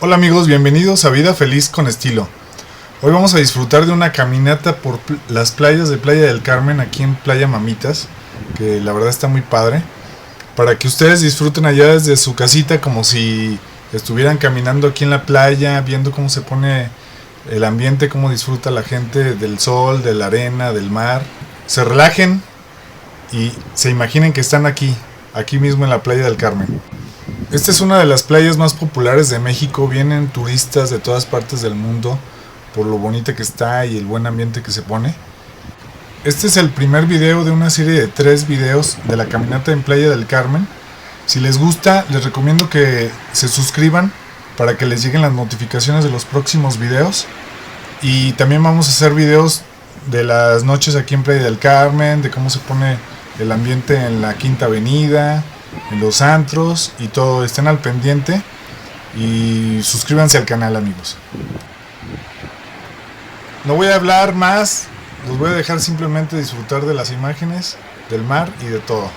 Hola amigos, bienvenidos a Vida Feliz con Estilo. Hoy vamos a disfrutar de una caminata por las playas de Playa del Carmen, aquí en Playa Mamitas, que la verdad está muy padre, para que ustedes disfruten allá desde su casita como si estuvieran caminando aquí en la playa, viendo cómo se pone el ambiente, cómo disfruta la gente del sol, de la arena, del mar. Se relajen y se imaginen que están aquí mismo en la Playa del Carmen. Esta es una de las playas más populares de México. Vienen turistas de todas partes del mundo por lo bonita que está y el buen ambiente que se pone. Este es el primer video de una serie de 3 videos de la caminata en Playa del Carmen. Si les gusta, les recomiendo que se suscriban para que les lleguen las notificaciones de los próximos videos. Y también vamos a hacer videos de las noches aquí en Playa del Carmen, de cómo se pone el ambiente en la Quinta Avenida, en los antros y todo. Estén al pendiente y suscríbanse al canal, amigos. No voy a hablar más, los voy a dejar simplemente disfrutar de las imágenes, del mar y de todo.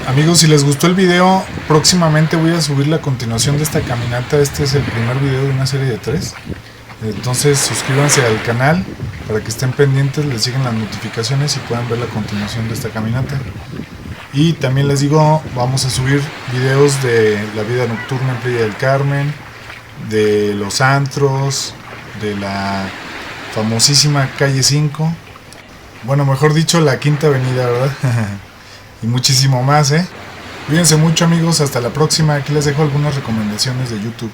Amigos, si les gustó el video, próximamente voy a subir la continuación de esta caminata. Este es el primer video de una serie de 3. Entonces suscríbanse al canal para que estén pendientes, les lleguen las notificaciones y puedan ver la continuación de esta caminata. Y también les digo, vamos a subir videos de la vida nocturna en Playa del Carmen, de los antros, de la famosísima calle 5. Bueno, mejor dicho, la Quinta Avenida, ¿verdad? Y muchísimo más, ¿eh? Cuídense mucho, amigos, hasta la próxima. Aquí les dejo algunas recomendaciones de YouTube.